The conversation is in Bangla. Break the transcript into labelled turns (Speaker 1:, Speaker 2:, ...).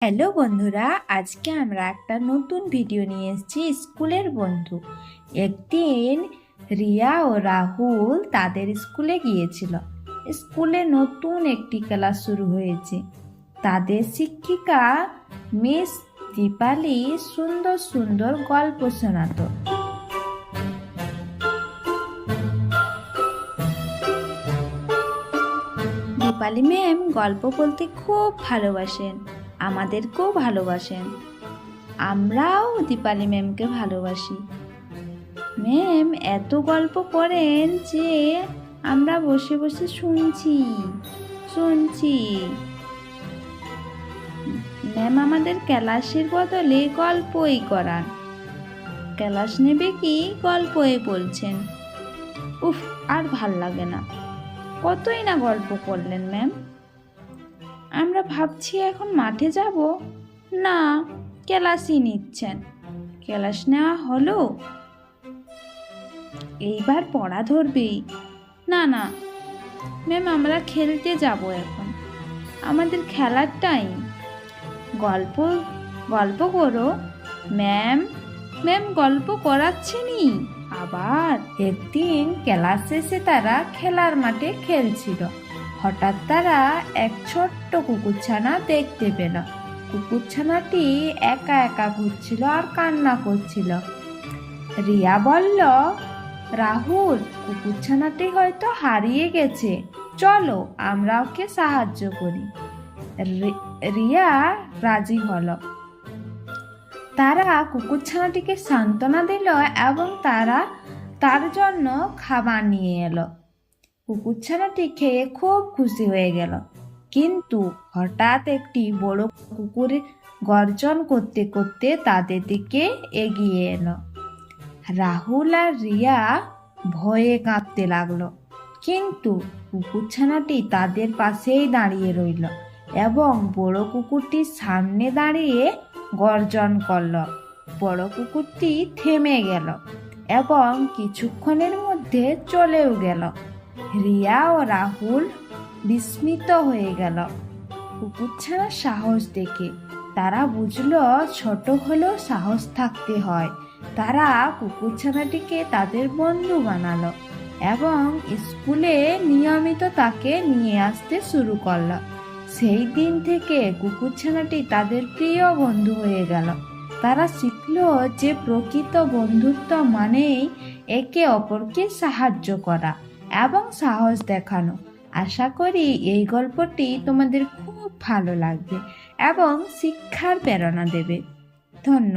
Speaker 1: হ্যালো বন্ধুরা, আজকে আমরা একটা নতুন ভিডিও নিয়ে এসেছি স্কুলের বন্ধু। একদিন রিয়া ও রাহুল তাদের স্কুলে গিয়েছিল। স্কুলে নতুন একটি ক্লাস শুরু হয়েছে। তাদের শিক্ষিকা মিস দীপালি সুন্দর সুন্দর গল্প শোনাতো। দীপালি ম্যাম গল্প বলতে খুব ভালোবাসেন, আমাদেরকেও ভালোবাসেন। আমরাও দীপালি ম্যামকে ভালোবাসি। ম্যাম এত গল্প করেন যে আমরা বসে বসে শুনছি শুনছি ম্যাম আমাদের ক্লাসের বদলে গল্পই করান। ক্লাস নেবে কি গল্পই বলছেন। উফ, আর ভাল লাগে না। কতই না গল্প করলেন ম্যাম। আমরা ভাবছি এখন মাঠে যাব। না, ক্লাসই নিচ্ছেন। ক্লাস নেওয়া হলো, এইবার পড়া ধরবেই। না না ম্যাম, আমরা খেলতে যাব এখন, আমাদের খেলার টাইম। গল্প গল্প করো ম্যাম। ম্যাম গল্প করাচ্ছেনি আবার। একদিন ক্লাস শেষে তারা খেলার মাঠে খেলছিল। হঠাৎ তারা এক ছোট্ট কুকুরছানা দেখতে পেল। কুকুরছানাটি একা একা ঘুরছিল আর কান্না করছিল। রিয়া বলল, রাহুল, কুকুরছানাটি হয়তো হারিয়ে গেছে, চলো আমরা ওকে সাহায্য করি। রিয়া রাজি হলো। তারা কুকুরছানাটিকে সান্ত্বনা দিল এবং তার জন্য খাবার নিয়ে এলো। কুকুরছানাটি খেয়ে খুব খুশি হয়ে গেল। কিন্তু হঠাৎ একটি বড় কুকুর গর্জন করতে করতে তাদের দিকে এগিয়ে এলো। রাহুল আর রিয়া ভয়ে কাঁপতে লাগলো। কিন্তু কুকুরছানাটি তাদের পাশেই দাঁড়িয়ে রইল এবং বড় কুকুরটির সামনে দাঁড়িয়ে গর্জন করল। বড় কুকুরটি থেমে গেল এবং কিছুক্ষণের মধ্যে চলেও গেল। রিয়া ও রাহুল বিস্মিত হয়ে গেল কুকুরছানার সাহস দেখে। তারা বুঝলো ছোট হলেও সাহস থাকতে হয়। তারা কুকুরছানাটিকে তাদের বন্ধু বানালো এবং স্কুলে নিয়মিত তাকে নিয়ে আসতে শুরু করলো। সেই দিন থেকে কুকুরছানাটি তাদের প্রিয় বন্ধু হয়ে গেল। তারা শিখলো যে প্রকৃত বন্ধুত্ব মানেই একে অপরকে সাহায্য করা এবং সাহস দেখানো। আশা করি এই গল্পটি তোমাদের খুব ভালো লাগবে এবং শিক্ষার প্রেরণা দেবে। ধন্যবাদ।